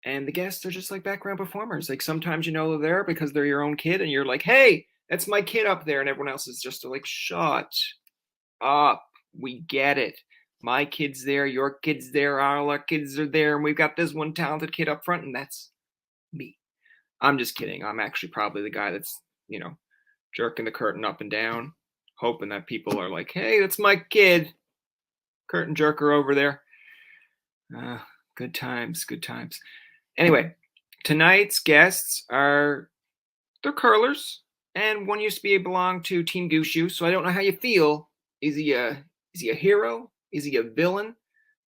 and the guests are just like background performers. Like sometimes you know they're there because they're your own kid, and you're like, "Hey, that's my kid up there," and everyone else is just like, "Shut up, we get it. My kid's there, your kid's there, all our kids are there, and we've got this one talented kid up front, and that's me." I'm just kidding. I'm actually probably the guy that's, jerking the curtain up and down, hoping that people are like, "Hey, that's my kid, curtain jerker over there." Uh, Good times, good times. Anyway, tonight's guests they're curlers, and one used to belong to Team Gushu. So I don't know how you feel. Is he a hero? Is he a villain?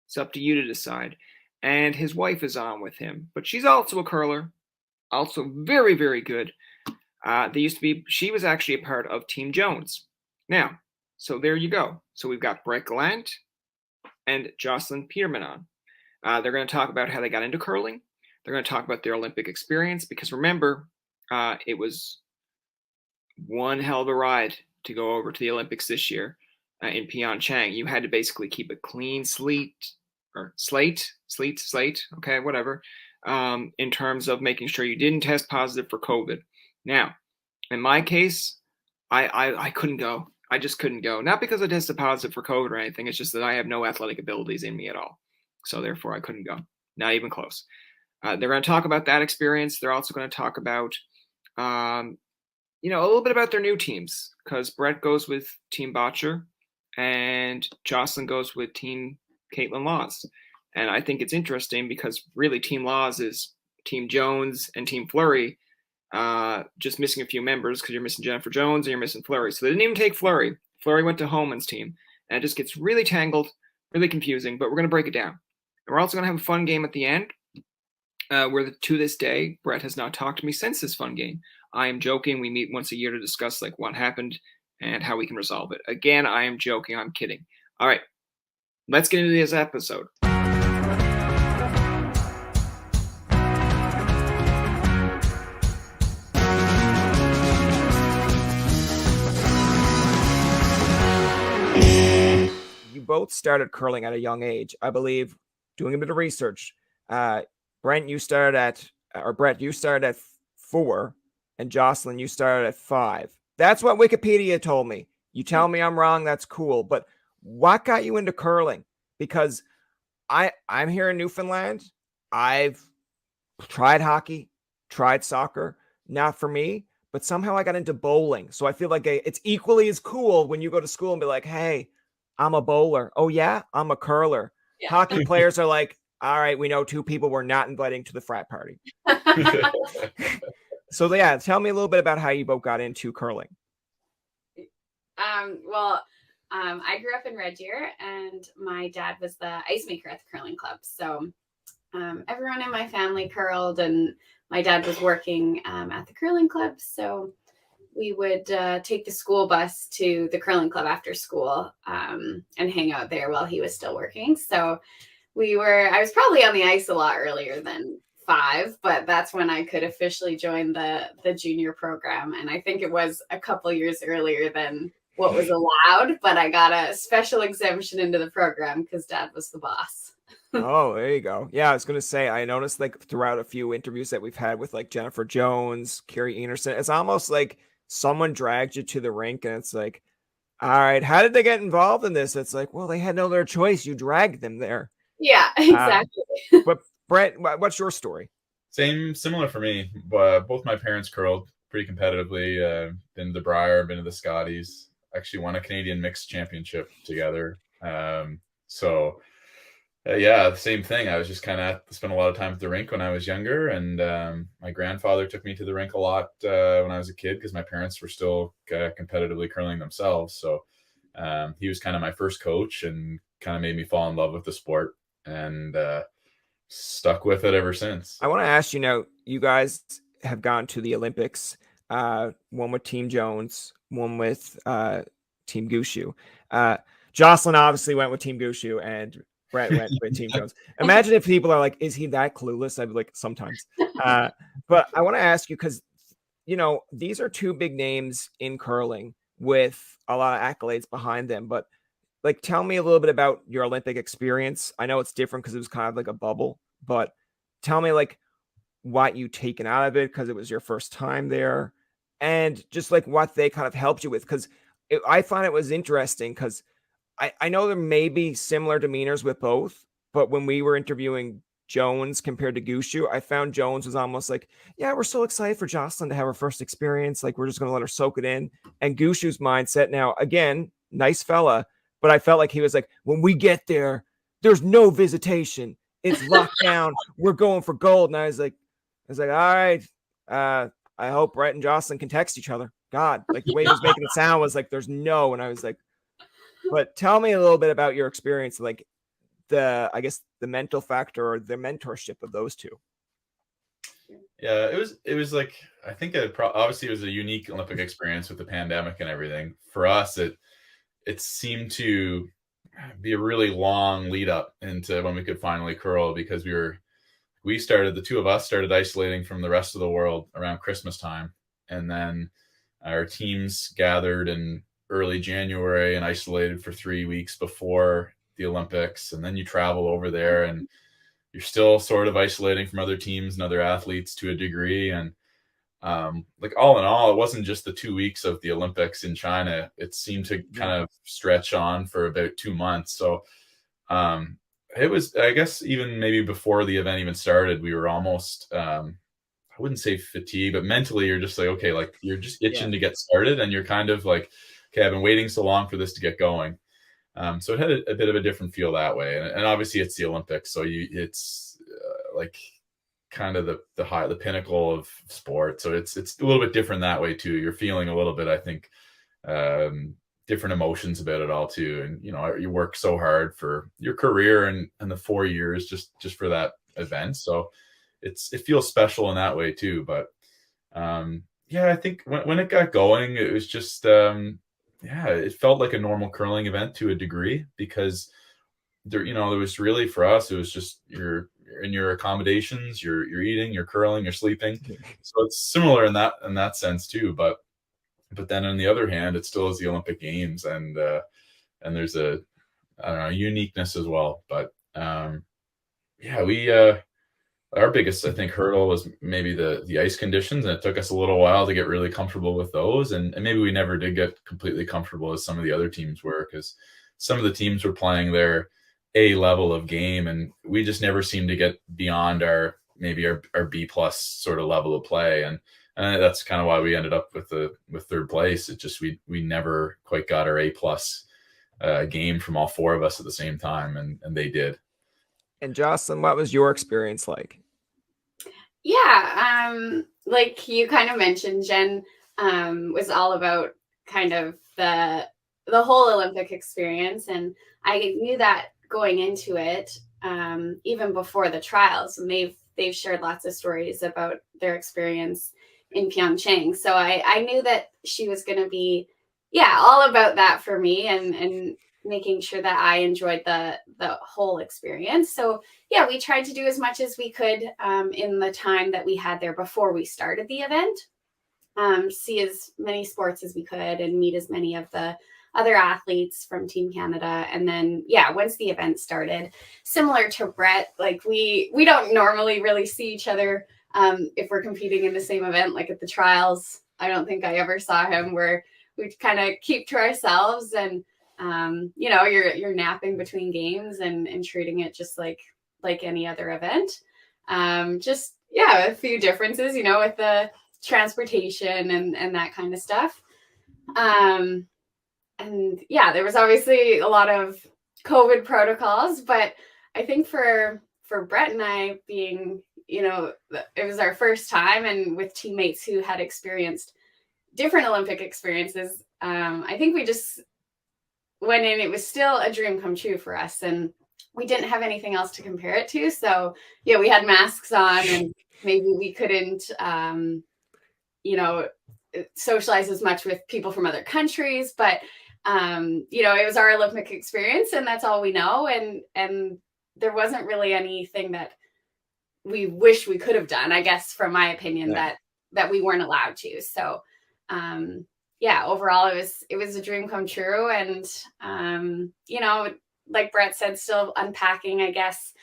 It's up to you to decide. And his wife is on with him, but she's also a curler, also very, very good. She was actually a part of Team Jones. Now, so there you go. So we've got Brett Gallant and Jocelyn Peterman on. They're going to talk about how they got into curling. They're going to talk about their Olympic experience because remember, it was one hell of a ride to go over to the Olympics this year in Pyeongchang. You had to basically keep a clean slate, okay, whatever, in terms of making sure you didn't test positive for COVID. Now, in my case, I couldn't go. I just couldn't go. Not because I tested positive for COVID or anything. It's just that I have no athletic abilities in me at all. So therefore, I couldn't go. Not even close. They're going to talk about that experience. They're also going to talk about, a little bit about their new teams because Brett goes with Team Botcher and Jocelyn goes with Team Caitlin Laws. And I think it's interesting because really Team Laws is Team Jones and Team Fleury, just missing a few members because you're missing Jennifer Jones and you're missing Fleury. So they didn't even take Fleury. Fleury went to Holman's team. And it just gets really tangled, really confusing, but we're going to break it down. And we're also going to have a fun game at the end where to this day, Brett has not talked to me since this fun game. I am joking. We meet once a year to discuss like what happened and how we can resolve it. Again, I am joking. I'm kidding. All right, let's get into this episode. You both started curling at a young age, I believe, doing a bit of research. Brett, you started at 4, and Jocelyn, you started at 5. That's what Wikipedia told me. You tell me I'm wrong, that's cool. But what got you into curling? Because I'm here in Newfoundland. I've tried hockey, tried soccer, not for me, but somehow I got into bowling. So I feel like it's equally as cool when you go to school and be like, "Hey, I'm a bowler." "Oh yeah, I'm a curler." Yeah. Hockey players are like, "All right, we know 2 people we're not inviting to the frat party." So yeah, tell me a little bit about how you both got into curling. I grew up in Red Deer, and my dad was the ice maker at the curling club. So everyone in my family curled, and my dad was working at the curling club. So we would take the school bus to the curling club after school and hang out there while he was still working. So I was probably on the ice a lot earlier than 5, but that's when I could officially join the junior program. And I think it was a couple years earlier than what was allowed, but I got a special exemption into the program because Dad was the boss. Oh, there you go. Yeah, I was going to say, I noticed like throughout a few interviews that we've had with like Jennifer Jones, Carrie Enerson, it's almost like someone dragged you to the rink and it's like, all right, how did they get involved in this? It's like, well, they had no other choice. You dragged them there. Yeah, exactly. But Brett, what's your story? Similar for me. Both my parents curled pretty competitively. Been to the Briar, been to the Scotties. Actually won a Canadian mixed championship together. Yeah, the same thing. I was just kind of spent a lot of time at the rink when I was younger, and my grandfather took me to the rink a lot when I was a kid because my parents were still competitively curling themselves. So he was kind of my first coach and kind of made me fall in love with the sport, and stuck with it ever since. I want to ask you now, you guys have gone to the Olympics, one with Team Jones, one with Team Gushu. Jocelyn obviously went with Team Gushu and Brett went with Team Jones. Imagine if people are like, is he that clueless? I'd be like, sometimes. But I want to ask you, because, these are 2 big names in curling with a lot of accolades behind them. But like, tell me a little bit about your Olympic experience. I know it's different because it was kind of like a bubble, but tell me, like, what you taken out of it because it was your first time there, and just like what they kind of helped you with. Because I find it was interesting because I know there may be similar demeanors with both, but when we were interviewing Jones compared to Gushu, I found Jones was almost like, yeah, we're so excited for Jocelyn to have her first experience. Like, we're just going to let her soak it in. And Gushu's mindset now, again, nice fella, but I felt like he was like, when we get there, there's no visitation. It's locked down. We're going for gold. And I was like, all right. I hope Brett and Jocelyn can text each other. God, like the way he was making it sound was like, there's no. And I was like, but tell me a little bit about your experience, like I guess the mental factor or the mentorship of those two. Yeah, it was like, I think obviously it was a unique Olympic experience with the pandemic and everything. For us, it seemed to be a really long lead up into when we could finally curl, because the two of us started isolating from the rest of the world around Christmas time, and then our teams gathered in early January and isolated for 3 weeks before the Olympics. And then you travel over there and you're still sort of isolating from other teams and other athletes to a degree. And like, all in all, it wasn't just the 2 weeks of the Olympics in China. It seemed to kind of stretch on for about 2 months. So it was, I guess, even maybe before the event even started, we were almost, I wouldn't say fatigue, but mentally you're just like, okay, like you're just itching to get started, and you're kind of like, okay, I've been waiting so long for this to get going. So it had a bit of a different feel that way. And obviously it's the Olympics. So it's like kind of the pinnacle of sport. So it's a little bit different that way too. You're feeling a little bit, I think, different emotions about it all too. And, you work so hard for your career and the 4 years just for that event. So it feels special in that way too. But yeah, I think when it got going, it was just, it felt like a normal curling event to a degree, because there was really, for us, it was just you're in your accommodations, you're eating, you're curling, you're sleeping. So it's similar in that sense too. But then on the other hand, it still is the Olympic Games, and there's a, I don't know, uniqueness as well. But we our biggest, I think, hurdle was maybe the ice conditions, and it took us a little while to get really comfortable with those. And maybe we never did get completely comfortable as some of the other teams were, because some of the teams were playing their A level of game, and we just never seemed to get beyond our B plus sort of level of play. And that's kind of why we ended up with third place. It just, we never quite got our A plus game from all four of us at the same time, and they did. And Jocelyn, what was your experience like? Yeah, like you kind of mentioned, Jen was all about kind of the whole Olympic experience, and I knew that going into it, even before the trials, and they've shared lots of stories about their experience in Pyeongchang. So I knew that she was going to be, all about that for me, and making sure that I enjoyed the whole experience. So we tried to do as much as we could in the time that we had there before we started the event, see as many sports as we could and meet as many of the other athletes from Team Canada. And then, once the event started, similar to Brett, like we don't normally really see each other if we're competing in the same event, like at the trials. I don't think I ever saw him, where we kind of keep to ourselves, and you're napping between games and treating it just like any other event. A few differences, with the transportation and that kind of stuff. There was obviously a lot of COVID protocols, but I think for Brett and I, being, it was our first time, and with teammates who had experienced different Olympic experiences, I think we just went in. It was still a dream come true for us, and we didn't have anything else to compare it to. So we had masks on, and maybe we couldn't, socialize as much with people from other countries, but it was our Olympic experience, and that's all we know. And there wasn't really anything that we wish we could have done, I guess, from my opinion, that we weren't allowed to. So, overall it was a dream come true. And, like Brett said, still unpacking, I guess,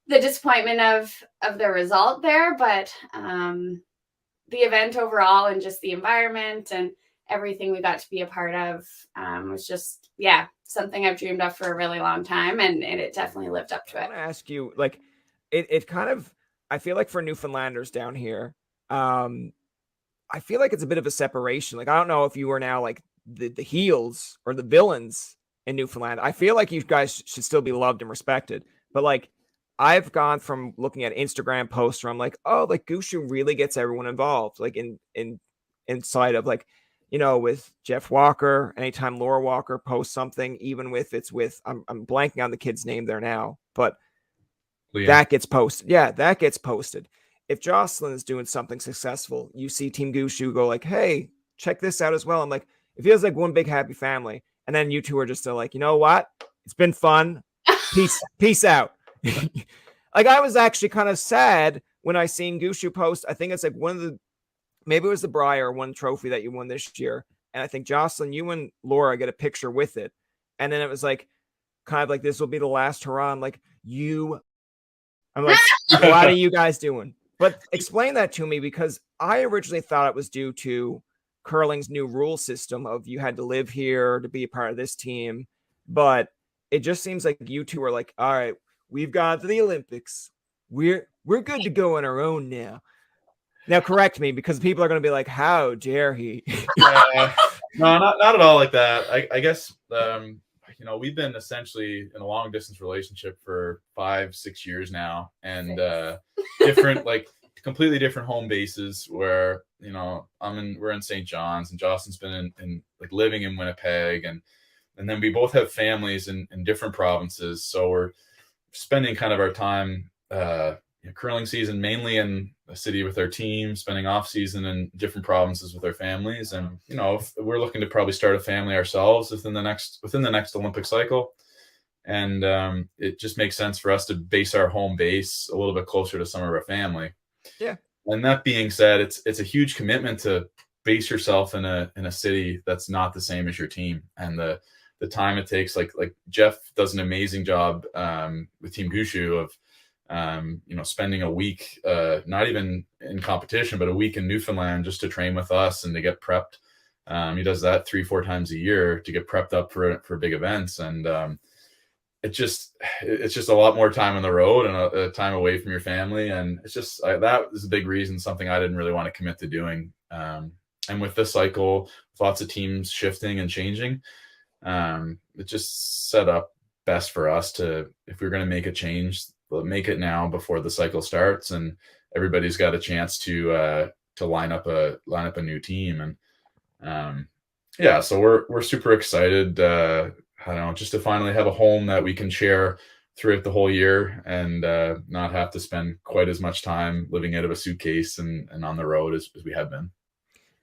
the disappointment of the result there, but the event overall and just the environment and everything we got to be a part of was just, something I've dreamed of for a really long time, and it definitely lived up to I it. want to ask you, like, it kind of, I feel like for Newfoundlanders down here, I feel like it's a bit of a separation. Like, I don't know if you are now like the heels or the villains in Newfoundland. I feel like you guys should still be loved and respected. But like, I've gone from looking at Instagram posts where I'm like, oh, like Gushu really gets everyone involved. Like inside of like, with Jeff Walker, anytime Laura Walker posts something, even with I'm blanking on the kid's name there now, but Liam. that gets posted. Yeah, that gets posted. If Jocelyn is doing something successful, you see Team Gushu go like, hey, check this out as well. I'm like, it feels like one big happy family. And then you two are just like, you know what? It's been fun. Peace out. Like, I was actually kind of sad when I seen Gushu post. I think it's like maybe it was the Bryan one trophy that you won this year. And I think Jocelyn, you and Laura get a picture with it. And then it was like, kind of like, this will be the last hurrah. I'm like, I'm like, what are you guys doing? But explain that to me, because I originally thought it was due to curling's new rule system of you had to live here to be a part of this team. But it just seems like you two are like, all right, we've got to the Olympics. We're good to go on our own now. Now correct me, because people are going to be like, how dare he? No, not at all like that. I guess we've been essentially in a long distance relationship for 5-6 years now, and different, like completely different home bases where, we're in St. John's and Jocelyn's been in like living in Winnipeg, and then we both have families in different provinces. So we're spending kind of our time, curling season mainly in a city with our team, spending off season in different provinces with our families. And, we're looking to probably start a family ourselves within the next Olympic cycle. And it just makes sense for us to base our home base a little bit closer to some of our family. Yeah. And that being said, it's a huge commitment to base yourself in a city that's not the same as your team, and the time it takes. Like Jeff does an amazing job with Team Gushu of spending a week, not even in competition, but a week in Newfoundland just to train with us and to get prepped. He does that 3-4 times a year to get prepped up for big events. And it's just a lot more time on the road and a time away from your family. And it's just, that is a big reason, something I didn't really want to commit to doing. And with this cycle, with lots of teams shifting and changing, it just set up best for us to, if we're going to make a change, make it now before the cycle starts and everybody's got a chance to line up a new team. And so we're super excited. I don't know, just to finally have a home that we can share throughout the whole year and not have to spend quite as much time living out of a suitcase and on the road as we have been.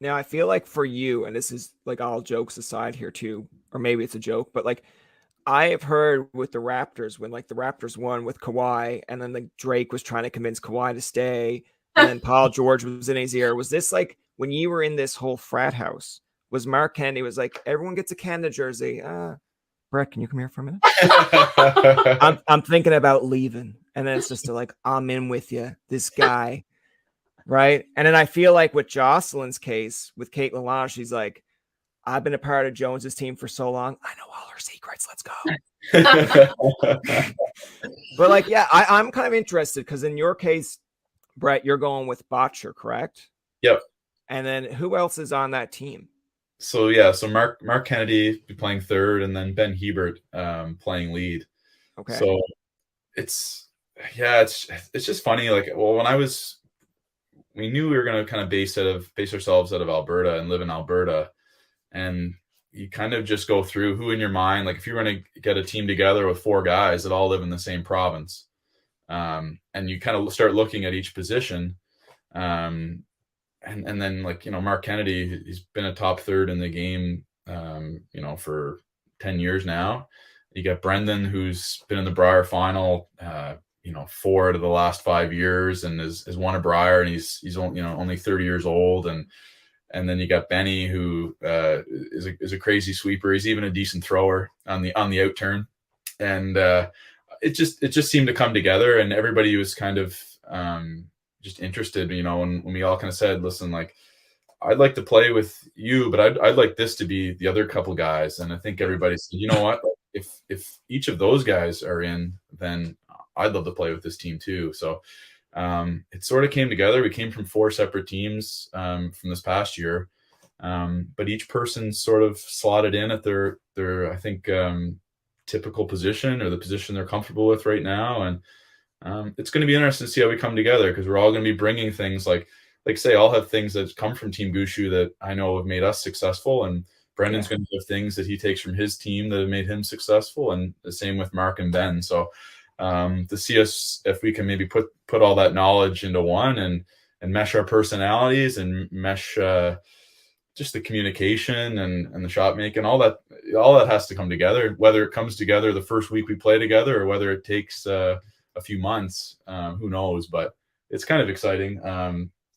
Now, I feel like for you, and this is like all jokes aside here too, or maybe it's a joke, but like I have heard with the Raptors, when like the Raptors won with Kawhi and then like Drake was trying to convince Kawhi to stay and then Paul George was in his ear. Was this like when you were in this whole frat house, was Mark Kennedy was like, everyone gets a Canada jersey. Brett, can you come here for a minute? I'm thinking about leaving. And then it's just like, I'm in with you, this guy. Right. And then I feel like with Jocelyn's case, with Kate Lalonde, she's like, I've been a part of Jones's team for so long. I know all her secrets. Let's go. But like, yeah, I'm kind of interested because in your case, Brett, you're going with Botcher, correct? Yep. And then who else is on that team? So Mark Kennedy be playing third, and then Ben Hebert playing lead. Okay. So it's just funny. Like, well, we knew we were going to kind of base ourselves out of Alberta and live in Alberta, and you kind of just go through who in your mind, like if you're going to get a team together with 4 guys that all live in the same province, and you kind of start looking at each position. And then like, Mark Kennedy, he's been a top third in the game, for 10 years now. You got Brendan, who's been in the Brier final, 4 out of the last 5 years and has won a Brier, and he's only 30 years old. And then you got Benny, who is a crazy sweeper. He's even a decent thrower on the out turn. And it just seemed to come together, and everybody was kind of just interested, when we all kind of said, listen, like, I'd like to play with you, but I'd like this to be the other couple guys. And I think everybody said, you know what, if each of those guys are in, then I'd love to play with this team too. So it sort of came together. We came from 4 separate teams from this past year, but each person sort of slotted in at their I think typical position, or the position they're comfortable with right now. And it's going to be interesting to see how we come together, because we're all going to be bringing things like say, I'll have things that come from Team Gushu that I know have made us successful, and Brendan's going to have things that he takes from his team that have made him successful, and the same with Mark and Ben. So to see us, if we can maybe put all that knowledge into one, and mesh our personalities, and mesh just the communication and the shot making, all that has to come together. Whether it comes together the first week we play together, or whether it takes a few months, who knows? But it's kind of exciting.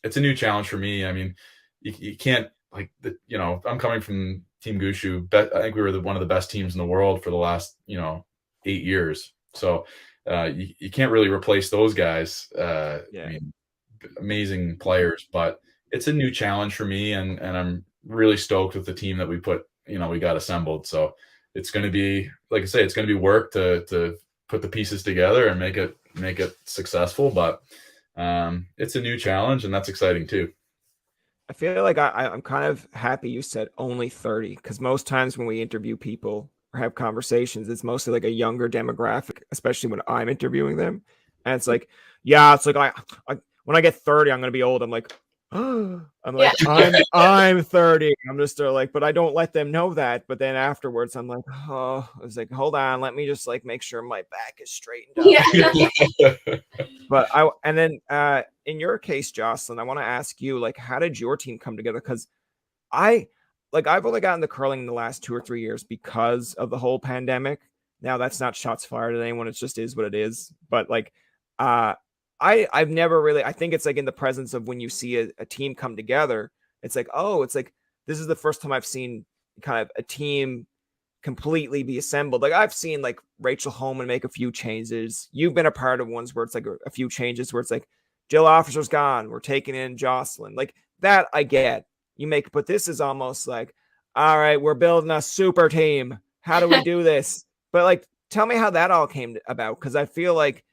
It's a new challenge for me. I mean, you can't, like, I'm coming from Team Gushu. I think we were one of the best teams in the world for the last 8 years. So you can't really replace those guys. I mean, amazing players, but it's a new challenge for me, and I'm really stoked with the team that we got assembled. So it's going to be, like I say, it's going to be work to put the pieces together and make it successful. But it's a new challenge, and that's exciting too. I feel like I'm kind of happy you said only 30, because most times when we interview people or have conversations, it's mostly like a younger demographic, especially when I'm interviewing them. And it's like, it's like I when I get 30, I'm gonna be old. I'm like, I'm 30. I'm just like, but I don't let them know that. But then afterwards, I'm like, I was like, hold on, let me just like make sure my back is straightened up. But in your case, Jocelyn, I want to ask you, like, how did your team come together? Because I've only gotten the curling in the last 2 or 3 years because of the whole pandemic. Now, that's not shots fired at anyone. It just is what it is. But like, I've never really, I think it's like in the presence of when you see a team come together, it's like, this is the first time I've seen kind of a team completely be assembled. Like, I've seen like Rachel Holman make a few changes. You've been a part of ones where it's like a few changes where it's like, Jill Officer's gone, we're taking in Jocelyn. Like, that I get. But this is almost like, all right, we're building a super team. How do we do this? But like, tell me how that all came about, because I feel like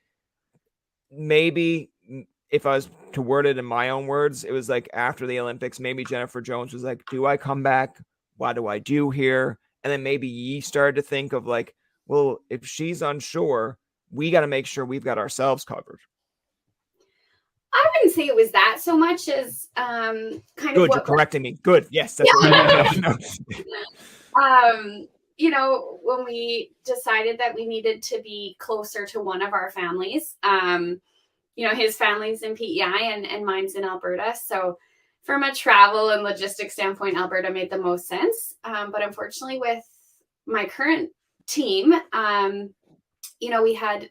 maybe if I was to word it in my own words, it was like after the Olympics, maybe Jennifer Jones was like, do I come back? What do I do here? And then maybe ye started to think of like, well, if she's unsure, we got to make sure we've got ourselves covered. I wouldn't say it was that so much as kind of good. You're correcting me. Good. Yes, that's what I know. When we decided that we needed to be closer to one of our families, his family's in PEI and mine's in Alberta. So from a travel and logistics standpoint, Alberta made the most sense. But unfortunately, with my current team, we had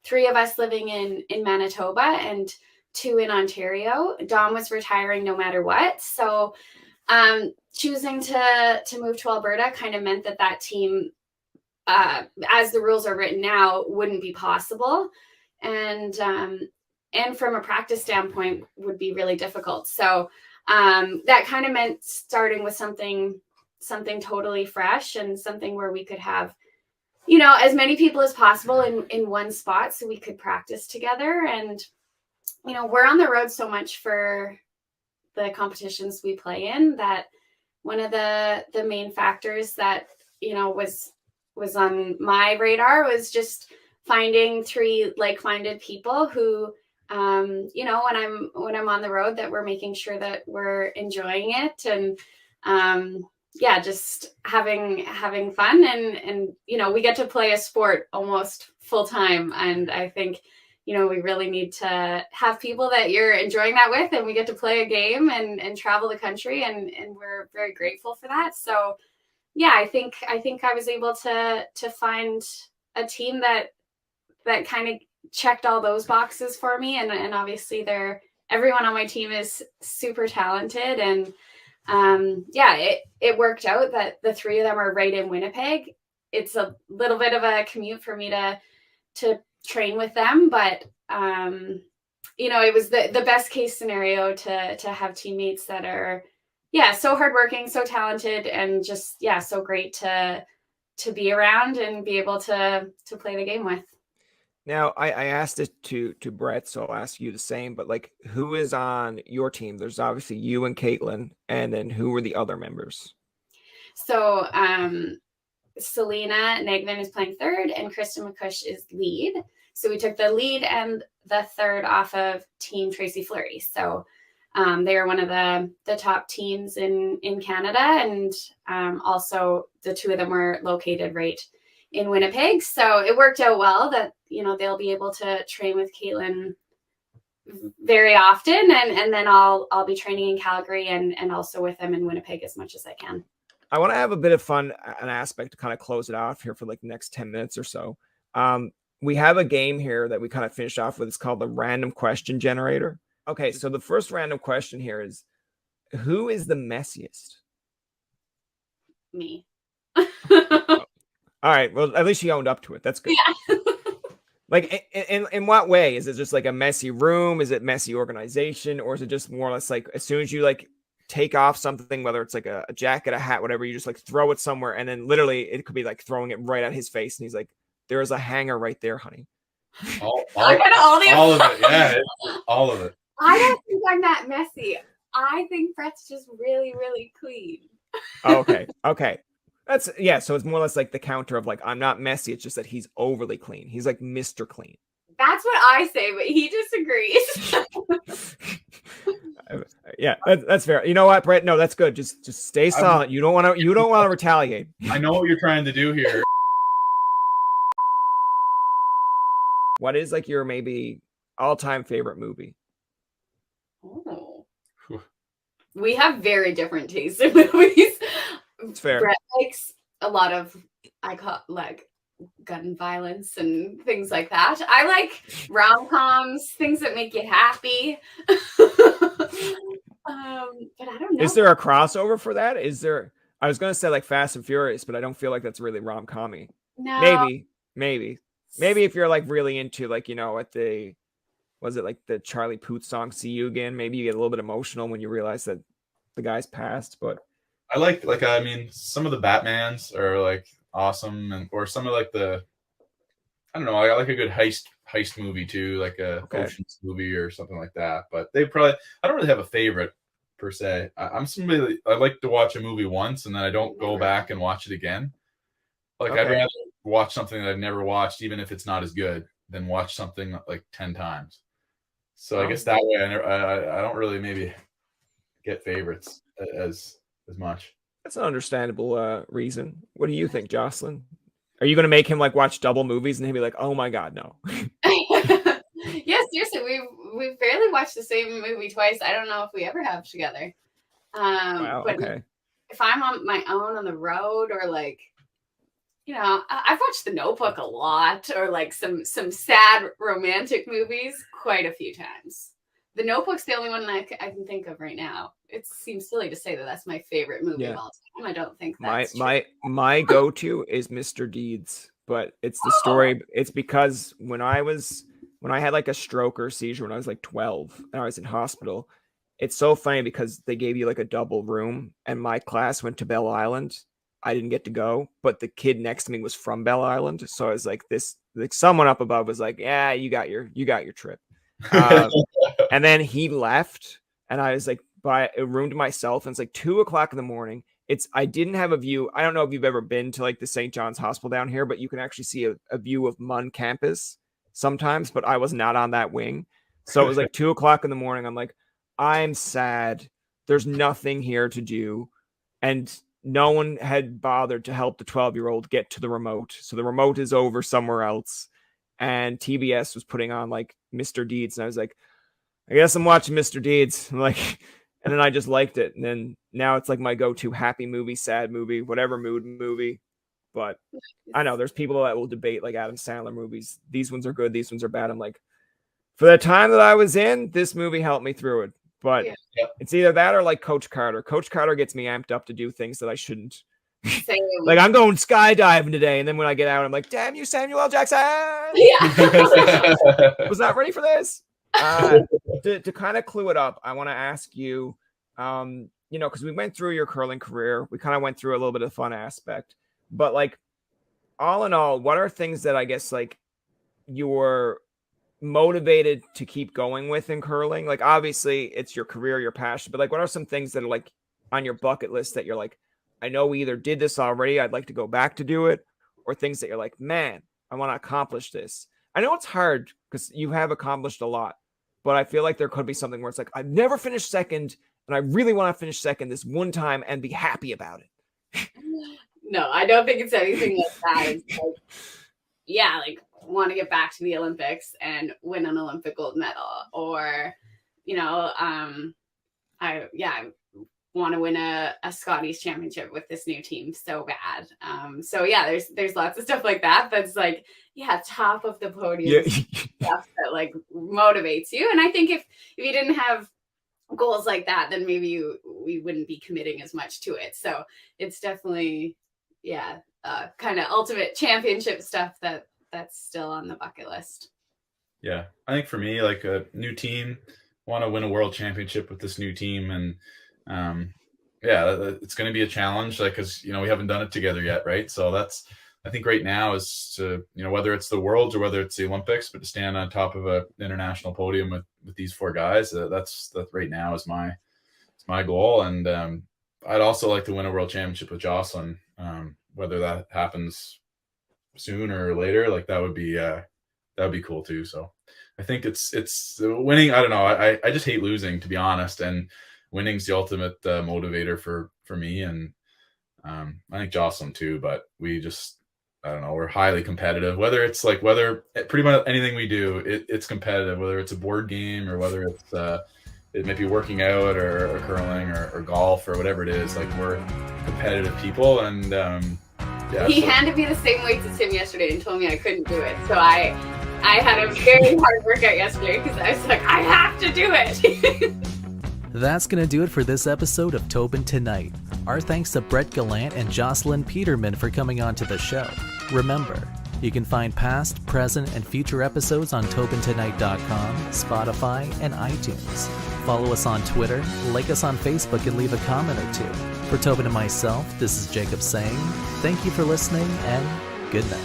3 of us living in Manitoba and 2 in Ontario. Dom was retiring no matter what. So choosing to move to Alberta kind of meant that team, as the rules are written now, wouldn't be possible. And from a practice standpoint would be really difficult. So that kind of meant starting with something totally fresh, and something where we could have, as many people as possible in one spot so we could practice together. And, we're on the road so much for the competitions we play in that one of the main factors that, was on my radar was just finding 3 like-minded people who, when I'm on the road, that we're making sure that we're enjoying it, and just having fun, and we get to play a sport almost full time, and I think we really need to have people that you're enjoying that with, and we get to play a game and travel the country, and we're very grateful for that. So I think I was able to find a team that kind of checked all those boxes for me, and obviously everyone on my team is super talented, and it worked out that the 3 of them are right in Winnipeg. It's a little bit of a commute for me to train with them, but you know, it was the best case scenario to have teammates that are, so hardworking, so talented, and just, so great to be around and be able to play the game with. Now, I asked it to Brett, so I'll ask you the same, but like, who is on your team? There's obviously you and Caitlin, and then who are the other members? So Selena Negman is playing third, and Kristen McCush is lead. So we took the lead and the third off of Team Tracy Fleury. So they are one of the top teams in Canada, and also the two of them were located right in Winnipeg. So it worked out well that, you know, they'll be able to train with Caitlin very often, and then I'll be training in Calgary and also with them in Winnipeg as much as I can. I want to have a bit of fun, an aspect to kind of close it off here for like the next 10 minutes or so. We have a game here that we kind of finish off with. It's called the random question generator. Okay, so the first random question here is, who is the messiest? Me. All right, well, at least she owned up to it. That's good. Yeah. Like, in what way? Is it just like a messy room? Is it messy organization? Or is it just more or less like, as soon as you like take off something, whether it's like a jacket, a hat, whatever, you just like throw it somewhere, and then literally it could be like throwing it right at his face, and he's like, there is a hanger right there, honey. All I got all of it. Yeah, all of it. I don't think I'm that messy. I think Brett's just really, really clean. Okay. That's, so it's more or less like the counter of like, I'm not messy. It's just that he's overly clean. He's like Mr. Clean. That's what I say, but he disagrees. Yeah, that's fair. You know what, Brett? No, that's good. Just stay silent. You don't want to retaliate. I know what you're trying to do here. What is like your maybe all-time favorite movie? Oh. We have very different tastes in movies. It's fair. Brett likes a lot of, I call like gun violence and things like that. I like rom-coms, things that make you happy. But I don't know. Is there a crossover for that? Is there? I was gonna say like Fast and Furious, but I don't feel like that's really rom-commy. No. Maybe if you're like really into like, you know, was it like the Charlie Puth song "See You Again"? Maybe you get a little bit emotional when you realize that the guy's passed. But I like I mean, some of the Batmans are like awesome, or some of like I don't know, I like a good heist movie too, like a Ocean's movie or something like that. But I don't really have a favorite per se. I'm somebody I like to watch a movie once and then I don't go back and watch it again. Like I'd rather watch something that I've never watched, even if it's not as good, than watch something like 10 times. So I guess that way I don't really maybe get favorites as much. That's an understandable reason. What do you think, Jocelyn? Are you going to make him like watch double movies and he'll be like, "Oh my God, no"? Yes, seriously, we've barely watched the same movie twice. I don't know if we ever have together. Wow, but okay. If I'm on my own on the road, or like, you know, I've watched The Notebook a lot, or like some sad romantic movies quite a few times. The Notebook's the only one that I can think of right now. It seems silly to say that that's my favorite movie of all time. I don't think that's my go-to is Mr. Deeds, but it's the story. It's because when I had like a stroke or seizure when I was like 12 and I was in hospital, it's so funny because they gave you like a double room and my class went to Bell Island. I didn't get to go, but the kid next to me was from Bell Island. So I was like someone up above was like, "Yeah, you got your trip." And then he left and I was like by a room to myself, and it's like 2:00 in the morning. I didn't have a view. I don't know if you've ever been to like the St. John's Hospital down here, but you can actually see a view of Munn campus sometimes, but I was not on that wing. So it was like 2:00 in the morning. I'm like, I'm sad. There's nothing here to do. And no one had bothered to help the 12-year-old get to the remote. So the remote is over somewhere else. And TBS was putting on like Mr. Deeds. And I was like, I guess I'm watching Mr. Deeds. Like, and then I just liked it. And then now it's like my go-to happy movie, sad movie, whatever mood movie. But I know there's people that will debate like Adam Sandler movies. These ones are good. These ones are bad. I'm like, for the time that I was in, this movie helped me through it. But it's either that or like Coach Carter. Coach Carter gets me amped up to do things that I shouldn't. Same. Like, I'm going skydiving today, and then when I get out, I'm like, damn you, Samuel L. Jackson. Yeah. Was not ready for this. To kind of clue it up, I want to ask you, because we went through your curling career, we kind of went through a little bit of the fun aspect, but like, all in all, what are things that I guess like you're motivated to keep going with in curling? Like, obviously it's your career, your passion, but like, what are some things that are like on your bucket list that you're like, I know we either did this already, I'd like to go back to do it, or things that you're like, man, I want to accomplish this. I know it's hard because you have accomplished a lot, but I feel like there could be something where it's like, I've never finished second, and I really want to finish second this one time and be happy about it. No, I don't think it's anything like that. It's like, yeah, like want to get back to the Olympics and win an Olympic gold medal, or I want to win a Scotties championship with this new team so bad. So yeah, there's lots of stuff like that that's like, yeah, top of the podium stuff that like motivates you. And I think if you didn't have goals like that, then maybe we wouldn't be committing as much to it. So it's definitely, kind of ultimate championship stuff that's still on the bucket list. Yeah, I think for me, like a new team, want to win a world championship with this new team, and it's going to be a challenge, like, because we haven't done it together yet, right? So that's, I think right now is to whether it's the Worlds or whether it's the Olympics, but to stand on top of an international podium with these four guys, that right now is my goal. And I'd also like to win a world championship with Jocelyn, whether that happens sooner or later. Like that would be cool too. So I think it's winning. I don't know. I just hate losing, to be honest, and winning's the ultimate motivator for me, and I think Jocelyn too. But I don't know, we're highly competitive. Whether pretty much anything we do, it's competitive. Whether it's a board game or whether it's it might be working out or curling or golf or whatever it is. Like, we're competitive people, and he handed me the same weights as him yesterday and told me I couldn't do it. So I had a very hard workout yesterday because I was like, I have to do it. That's going to do it for this episode of Tobin Tonight. Our thanks to Brett Gallant and Jocelyn Peterman for coming on to the show. Remember, you can find past, present, and future episodes on TobinTonight.com, Spotify, and iTunes. Follow us on Twitter, like us on Facebook, and leave a comment or two. For Tobin and myself, this is Jacob saying thank you for listening, and good night.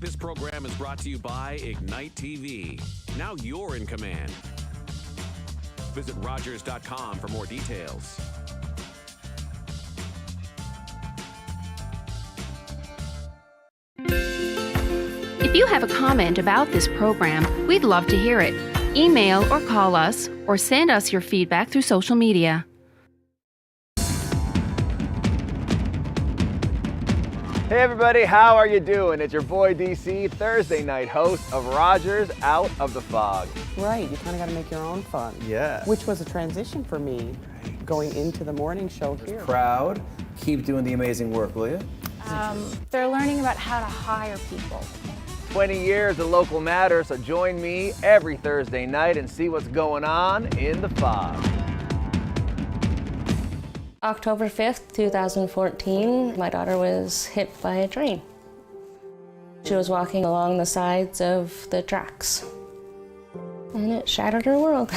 This program is brought to you by Ignite TV. Now you're in command. Visit Rogers.com for more details. If you have a comment about this program, we'd love to hear it. Email or call us, or send us your feedback through social media. Hey everybody, how are you doing? It's your boy DC, Thursday night host of Rogers Out of the Fog. Right, you kind of got to make your own fun. Yeah. Which was a transition for me, going into the morning show here. Proud. Keep doing the amazing work, will you? They're learning about how to hire people. 20 years of local matter, so join me every Thursday night and see what's going on in the fog. October 5th, 2014, my daughter was hit by a train. She was walking along the sides of the tracks, and it shattered her world.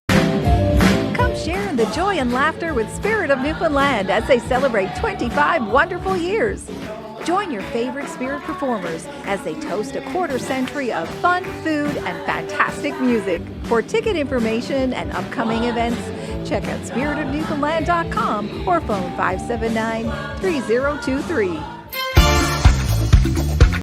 Come share in the joy and laughter with Spirit of Newfoundland as they celebrate 25 wonderful years. Join your favorite Spirit performers as they toast a quarter century of fun, food, and fantastic music. For ticket information and upcoming events, check out spiritofnewfoundland.com or phone 579-3023.